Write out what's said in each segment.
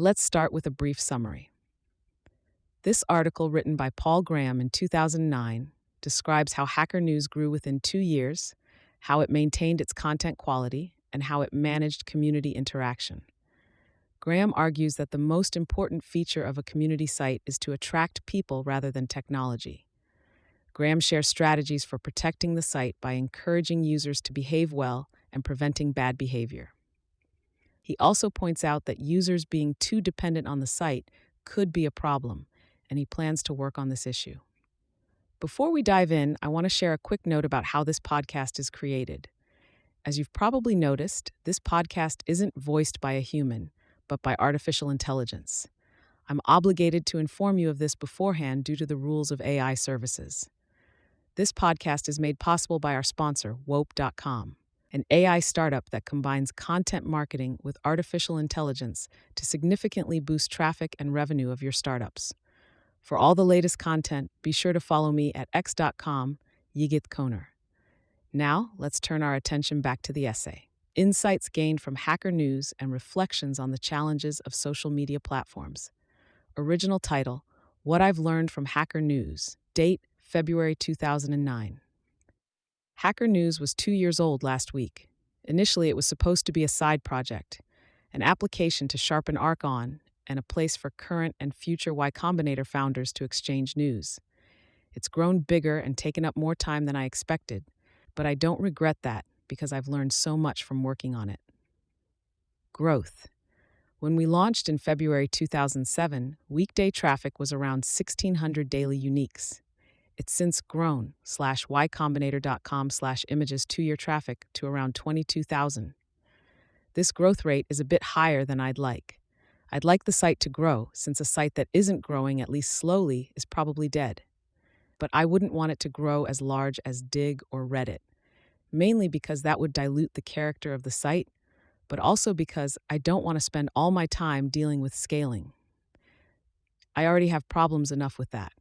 Let's start with a brief summary. This article, written by Paul Graham in 2009, describes how Hacker News grew within 2 years, how it maintained its content quality, and how it managed community interaction. Graham argues that the most important feature of a community site is to attract people rather than technology. Graham shares strategies for protecting the site by encouraging users to behave well and preventing bad behavior. He also points out that users being too dependent on the site could be a problem, and he plans to work on this issue. Before we dive in, I want to share a quick note about how this podcast is created. As you've probably noticed, this podcast isn't voiced by a human, but by artificial intelligence. I'm obligated to inform you of this beforehand due to the rules of AI services. This podcast is made possible by our sponsor, Wope.com, an AI startup that combines content marketing with artificial intelligence to significantly boost traffic and revenue of your startups. For all the latest content, be sure to follow me at x.com, Yigit Koner. Now, let's turn our attention back to the essay. Insights gained from Hacker News and reflections on the challenges of social media platforms. Original title, What I've Learned from Hacker News. Date, February 2009. Hacker News was 2 years old last week. Initially, it was supposed to be a side project, an application to sharpen on, and a place for current and future Y Combinator founders to exchange news. It's grown bigger and taken up more time than I expected, but I don't regret that because I've learned so much from working on it. Growth. When we launched in February 2007, weekday traffic was around 1,600 daily uniques. It's since grown ycombinator.com/images 2-year traffic to around 22,000. This growth rate is a bit higher than I'd like. I'd like the site to grow, since a site that isn't growing at least slowly is probably dead. But I wouldn't want it to grow as large as Dig or Reddit, mainly because that would dilute the character of the site, but also because I don't want to spend all my time dealing with scaling. I already have problems enough with that.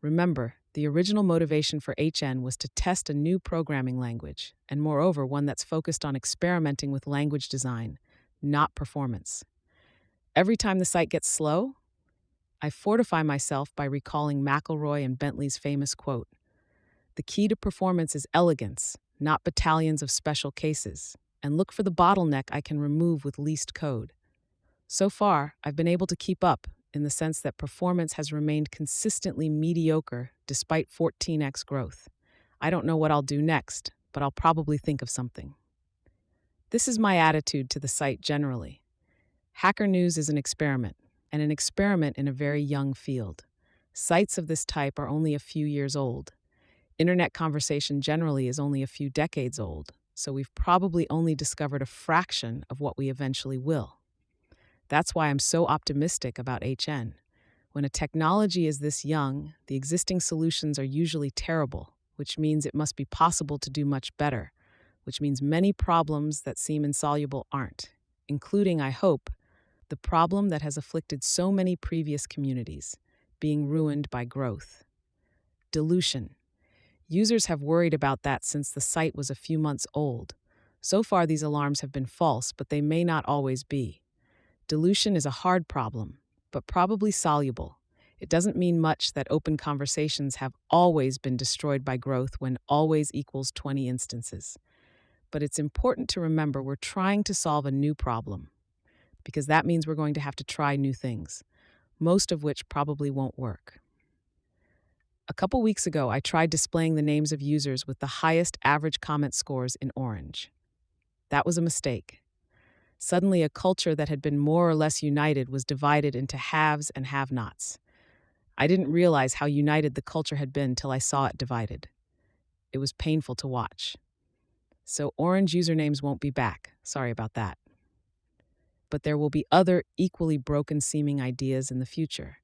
Remember, the original motivation for HN was to test a new programming language, and moreover, one that's focused on experimenting with language design, not performance. Every time the site gets slow, I fortify myself by recalling McElroy and Bentley's famous quote, "The key to performance is elegance, not battalions of special cases, and look for the bottleneck I can remove with least code." So far, I've been able to keep up in the sense that performance has remained consistently mediocre despite 14x growth. I don't know what I'll do next, but I'll probably think of something. This is my attitude to the site generally. Hacker News is an experiment, and an experiment in a very young field. Sites of this type are only a few years old. Internet conversation generally is only a few decades old, so we've probably only discovered a fraction of what we eventually will. That's why I'm so optimistic about HN. When a technology is this young, the existing solutions are usually terrible, which means it must be possible to do much better, which means many problems that seem insoluble aren't, including, I hope, the problem that has afflicted so many previous communities, being ruined by growth. Dilution. Users have worried about that since the site was a few months old. So far, these alarms have been false, but they may not always be. Dilution is a hard problem, but probably soluble. It doesn't mean much that open conversations have always been destroyed by growth when always equals 20 instances. But it's important to remember we're trying to solve a new problem, because that means we're going to have to try new things, most of which probably won't work. A couple weeks ago, I tried displaying the names of users with the highest average comment scores in orange. That was a mistake. Suddenly, a culture that had been more or less united was divided into haves and have-nots. I didn't realize how united the culture had been till I saw it divided. It was painful to watch. So orange usernames won't be back. Sorry about that. But there will be other equally broken-seeming ideas in the future,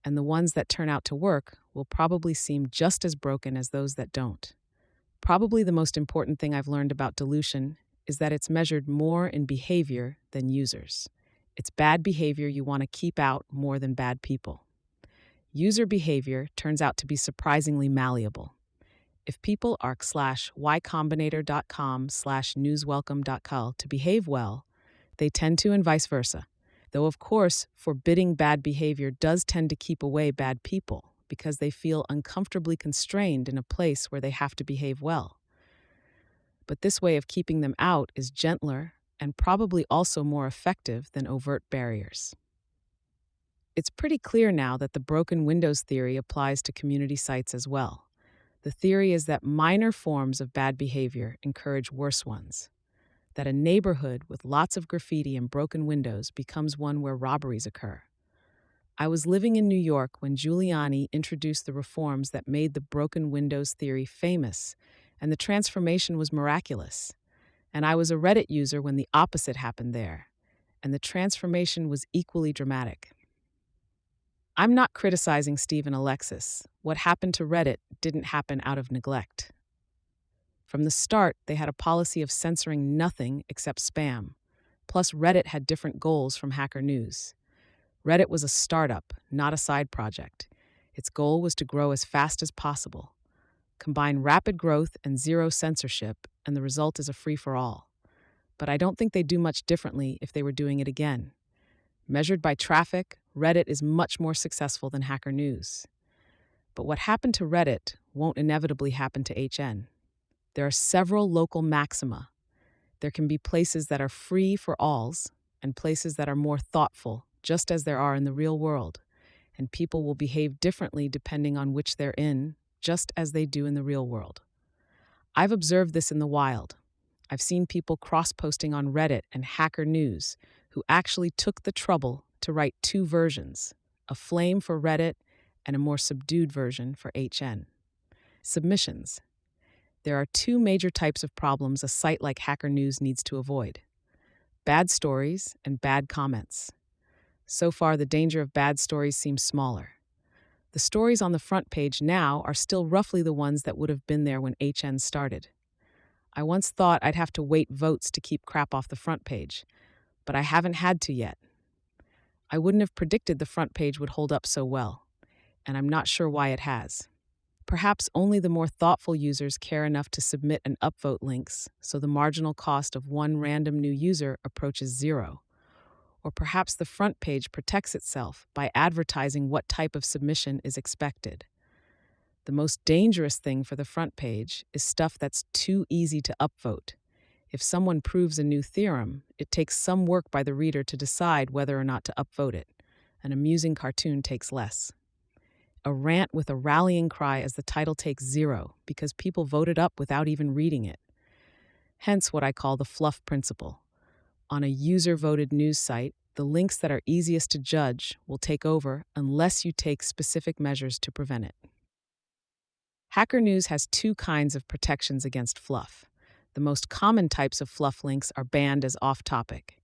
and the ones that turn out to work will probably seem just as broken as those that don't. Probably the most important thing I've learned about dilution is that it's measured more in behavior than users. It's bad behavior you want to keep out more than bad people. User behavior turns out to be surprisingly malleable. If people arc/ycombinator.com/newswelcome.cul to behave well, they tend to, and vice versa. Though, of course, forbidding bad behavior does tend to keep away bad people because they feel uncomfortably constrained in a place where they have to behave well. But this way of keeping them out is gentler and probably also more effective than overt barriers. It's pretty clear now that the broken windows theory applies to community sites as well. The theory is that minor forms of bad behavior encourage worse ones, that a neighborhood with lots of graffiti and broken windows becomes one where robberies occur. I was living in New York when Giuliani introduced the reforms that made the broken windows theory famous, and the transformation was miraculous. And I was a Reddit user when the opposite happened there, and the transformation was equally dramatic. I'm not criticizing Steve and Alexis. What happened to Reddit didn't happen out of neglect. From the start, they had a policy of censoring nothing except spam. Plus, Reddit had different goals from Hacker News. Reddit was a startup, not a side project. Its goal was to grow as fast as possible. Combine rapid growth and zero censorship, and the result is a free-for-all. But I don't think they'd do much differently if they were doing it again. Measured by traffic, Reddit is much more successful than Hacker News. But what happened to Reddit won't inevitably happen to HN. There are several local maxima. There can be places that are free for alls and places that are more thoughtful, just as there are in the real world. And people will behave differently depending on which they're in, just as they do in the real world. I've observed this in the wild. I've seen people cross-posting on Reddit and Hacker News who actually took the trouble to write two versions, a flame for Reddit and a more subdued version for HN. Submissions. There are two major types of problems a site like Hacker News needs to avoid: bad stories and bad comments. So far, the danger of bad stories seems smaller. The stories on the front page now are still roughly the ones that would have been there when HN started. I once thought I'd have to wait votes to keep crap off the front page, but I haven't had to yet. I wouldn't have predicted the front page would hold up so well, and I'm not sure why it has. Perhaps only the more thoughtful users care enough to submit and upvote links, so the marginal cost of one random new user approaches zero. Or perhaps the front page protects itself by advertising what type of submission is expected. The most dangerous thing for the front page is stuff that's too easy to upvote. If someone proves a new theorem, it takes some work by the reader to decide whether or not to upvote it. An amusing cartoon takes less. A rant with a rallying cry as the title takes zero because people voted up without even reading it. Hence what I call the fluff principle. On a user-voted news site, the links that are easiest to judge will take over unless you take specific measures to prevent it. Hacker News has two kinds of protections against fluff. The most common types of fluff links are banned as off-topic.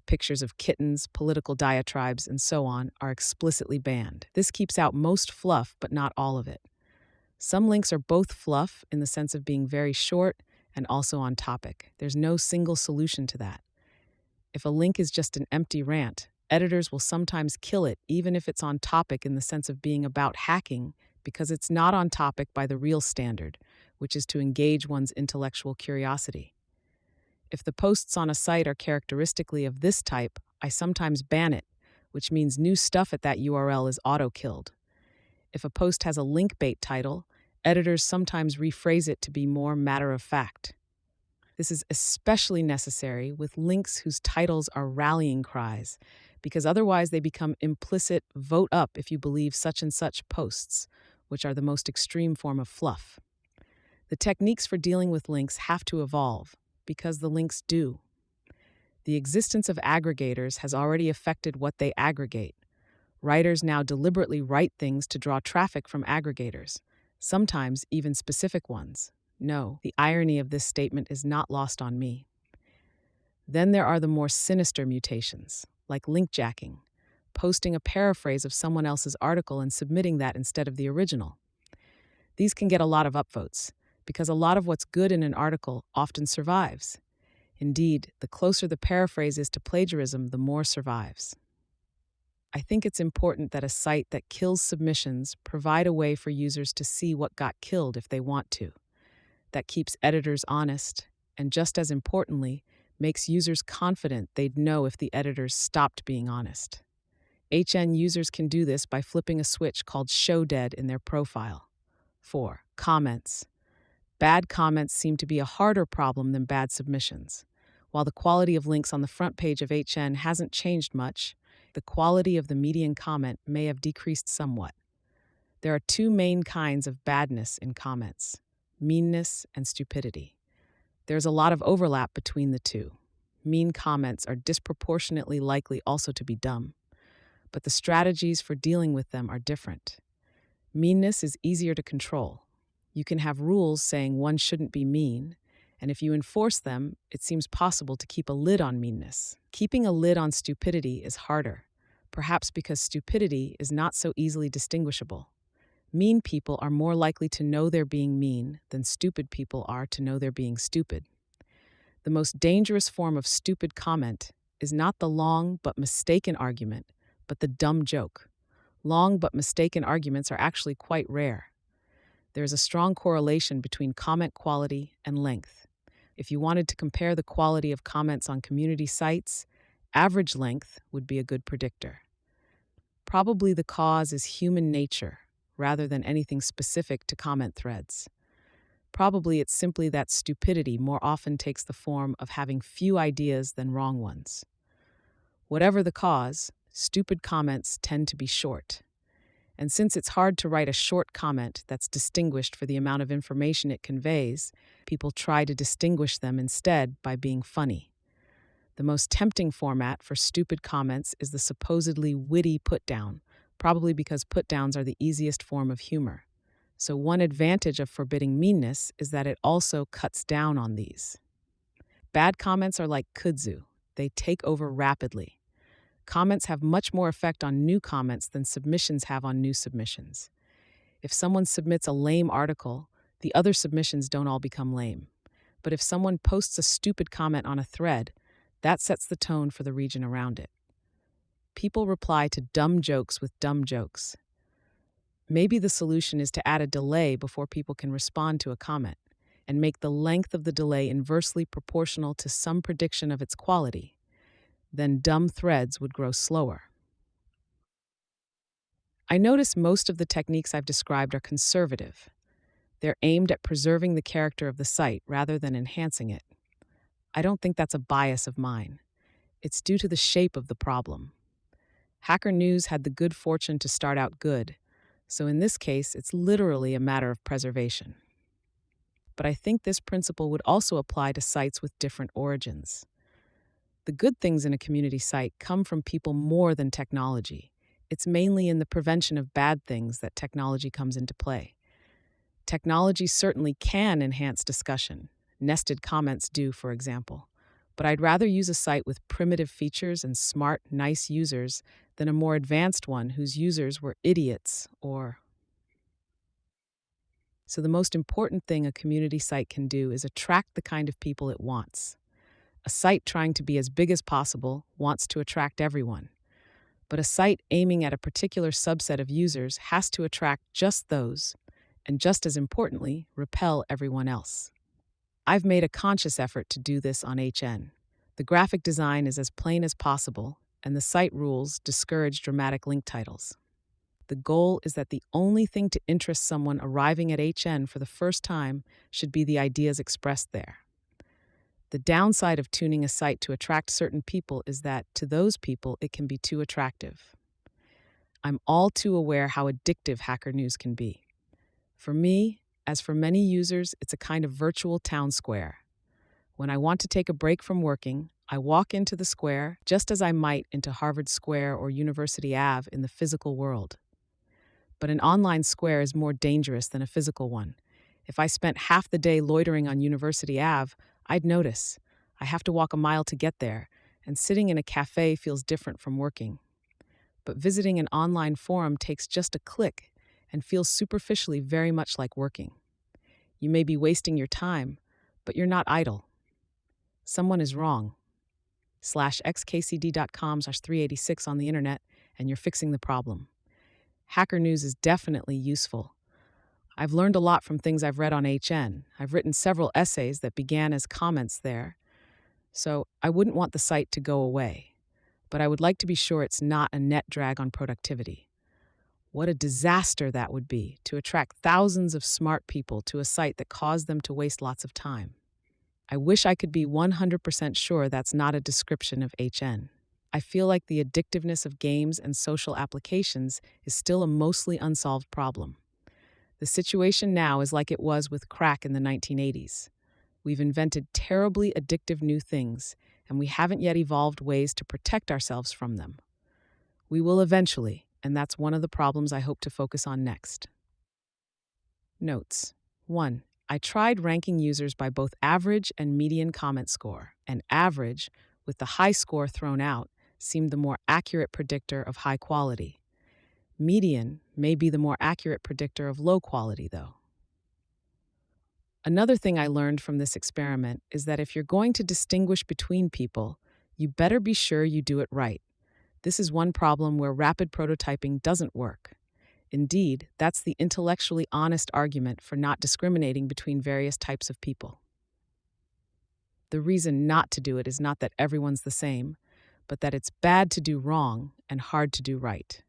Pictures of kittens, political diatribes, and so on are explicitly banned. This keeps out most fluff, but not all of it. Some links are both fluff in the sense of being very short and also on topic. There's no single solution to that. If a link is just an empty rant, editors will sometimes kill it even if it's on topic in the sense of being about hacking, because it's not on topic by the real standard, which is to engage one's intellectual curiosity. If the posts on a site are characteristically of this type, I sometimes ban it, which means new stuff at that URL is auto-killed. If a post has a link bait title, editors sometimes rephrase it to be more matter-of-fact. This is especially necessary with links whose titles are rallying cries, because otherwise they become implicit vote up if you believe such and such posts, which are the most extreme form of fluff. The techniques for dealing with links have to evolve, because the links do. The existence of aggregators has already affected what they aggregate. Writers now deliberately write things to draw traffic from aggregators, sometimes even specific ones. No, the irony of this statement is not lost on me. Then there are the more sinister mutations, like link jacking, posting a paraphrase of someone else's article and submitting that instead of the original. These can get a lot of upvotes, because a lot of what's good in an article often survives. Indeed, the closer the paraphrase is to plagiarism, the more survives. I think it's important that a site that kills submissions provide a way for users to see what got killed if they want to. That keeps editors honest, and just as importantly, makes users confident they'd know if the editors stopped being honest. HN users can do this by flipping a switch called Show Dead in their profile. 4. Comments. Bad comments seem to be a harder problem than bad submissions. While the quality of links on the front page of HN hasn't changed much, the quality of the median comment may have decreased somewhat. There are two main kinds of badness in comments: meanness and stupidity. There's a lot of overlap between the two. Mean comments are disproportionately likely also to be dumb, but the strategies for dealing with them are different. Meanness is easier to control. You can have rules saying one shouldn't be mean, and if you enforce them, it seems possible to keep a lid on meanness. Keeping a lid on stupidity is harder, perhaps because stupidity is not so easily distinguishable. Mean people are more likely to know they're being mean than stupid people are to know they're being stupid. The most dangerous form of stupid comment is not the long but mistaken argument, but the dumb joke. Long but mistaken arguments are actually quite rare. There is a strong correlation between comment quality and length. If you wanted to compare the quality of comments on community sites, average length would be a good predictor. Probably the cause is human nature, rather than anything specific to comment threads. Probably it's simply that stupidity more often takes the form of having few ideas than wrong ones. Whatever the cause, stupid comments tend to be short. And since it's hard to write a short comment that's distinguished for the amount of information it conveys, people try to distinguish them instead by being funny. The most tempting format for stupid comments is the supposedly witty put-down, probably because put-downs are the easiest form of humor. So one advantage of forbidding meanness is that it also cuts down on these. Bad comments are like kudzu. They take over rapidly. Comments have much more effect on new comments than submissions have on new submissions. If someone submits a lame article, the other submissions don't all become lame. But if someone posts a stupid comment on a thread, that sets the tone for the region around it. People reply to dumb jokes with dumb jokes. Maybe the solution is to add a delay before people can respond to a comment, and make the length of the delay inversely proportional to some prediction of its quality. Then dumb threads would grow slower. I notice most of the techniques I've described are conservative. They're aimed at preserving the character of the site rather than enhancing it. I don't think that's a bias of mine. It's due to the shape of the problem. Hacker News had the good fortune to start out good, so in this case, it's literally a matter of preservation. But I think this principle would also apply to sites with different origins. The good things in a community site come from people more than technology. It's mainly in the prevention of bad things that technology comes into play. Technology certainly can enhance discussion. Nested comments do, for example. But I'd rather use a site with primitive features and smart, nice users than a more advanced one whose users were idiots or... So the most important thing a community site can do is attract the kind of people it wants. A site trying to be as big as possible wants to attract everyone. But a site aiming at a particular subset of users has to attract just those, and just as importantly, repel everyone else. I've made a conscious effort to do this on HN. The graphic design is as plain as possible, and the site rules discourage dramatic link titles. The goal is that the only thing to interest someone arriving at HN for the first time should be the ideas expressed there. The downside of tuning a site to attract certain people is that, to those people, it can be too attractive. I'm all too aware how addictive Hacker News can be. For me, as for many users, it's a kind of virtual town square. When I want to take a break from working, I walk into the square just as I might into Harvard Square or University Ave in the physical world. But an online square is more dangerous than a physical one. If I spent half the day loitering on University Ave, I'd notice. I have to walk a mile to get there, and sitting in a cafe feels different from working. But visiting an online forum takes just a click and feels superficially very much like working. You may be wasting your time, but you're not idle. Someone is wrong. /xkcd.com/386 on the internet, and you're fixing the problem. Hacker News is definitely useful. I've learned a lot from things I've read on HN. I've written several essays that began as comments there. So I wouldn't want the site to go away, but I would like to be sure it's not a net drag on productivity. What a disaster that would be to attract thousands of smart people to a site that caused them to waste lots of time. I wish I could be 100% sure that's not a description of HN. I feel like the addictiveness of games and social applications is still a mostly unsolved problem. The situation now is like it was with crack in the 1980s. We've invented terribly addictive new things, and we haven't yet evolved ways to protect ourselves from them. We will eventually, and that's one of the problems I hope to focus on next. Notes. 1. I tried ranking users by both average and median comment score, and average, with the high score thrown out, seemed the more accurate predictor of high quality. Median may be the more accurate predictor of low quality, though. Another thing I learned from this experiment is that if you're going to distinguish between people, you better be sure you do it right. This is one problem where rapid prototyping doesn't work. Indeed, that's the intellectually honest argument for not discriminating between various types of people. The reason not to do it is not that everyone's the same, but that it's bad to do wrong and hard to do right.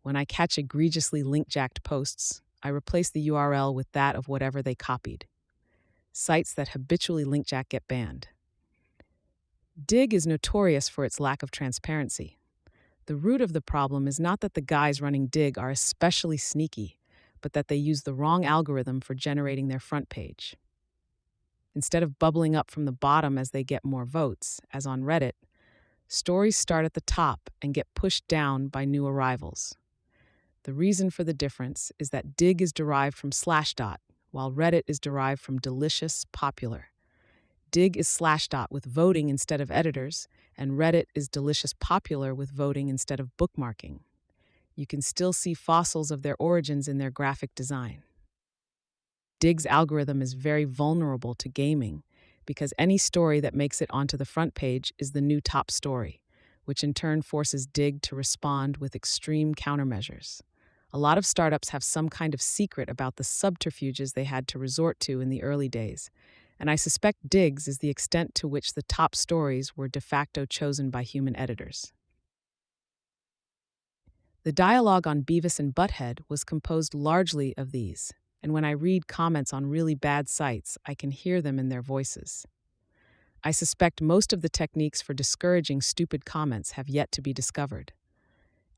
When I catch egregiously link-jacked posts, I replace the URL with that of whatever they copied. Sites that habitually link-jack get banned. Dig is notorious for its lack of transparency. The root of the problem is not that the guys running Dig are especially sneaky, but that they use the wrong algorithm for generating their front page. Instead of bubbling up from the bottom as they get more votes, as on Reddit, stories start at the top and get pushed down by new arrivals. The reason for the difference is that Dig is derived from Slashdot, while Reddit is derived from delicious popular. Dig is Slashdot with voting instead of editors, and Reddit is delicious popular with voting instead of bookmarking. You can still see fossils of their origins in their graphic design. Dig's algorithm is very vulnerable to gaming because any story that makes it onto the front page is the new top story, which in turn forces Dig to respond with extreme countermeasures. A lot of startups have some kind of secret about the subterfuges they had to resort to in the early days, and I suspect Dig's is the extent to which the top stories were de facto chosen by human editors. The dialogue on Beavis and Butthead was composed largely of these, and when I read comments on really bad sites, I can hear them in their voices. I suspect most of the techniques for discouraging stupid comments have yet to be discovered.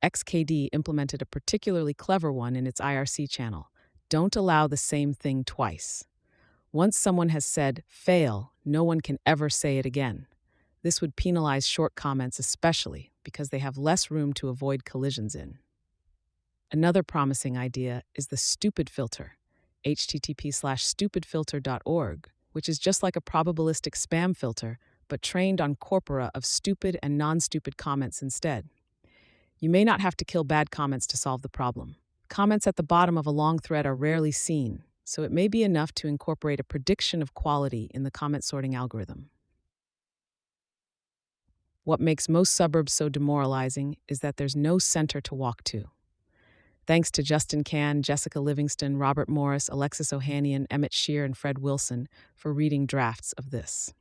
XKD implemented a particularly clever one in its IRC channel. Don't allow the same thing twice. Once someone has said, fail, no one can ever say it again. This would penalize short comments especially because they have less room to avoid collisions in. Another promising idea is the stupid filter, http:/stupidfilter.org, which is just like a probabilistic spam filter, but trained on corpora of stupid and non-stupid comments instead. You may not have to kill bad comments to solve the problem. Comments at the bottom of a long thread are rarely seen, so it may be enough to incorporate a prediction of quality in the comment sorting algorithm. What makes most suburbs so demoralizing is that there's no center to walk to. Thanks to Justin Can, Jessica Livingston, Robert Morris, Alexis Ohanian, Emmett Shear, and Fred Wilson for reading drafts of this.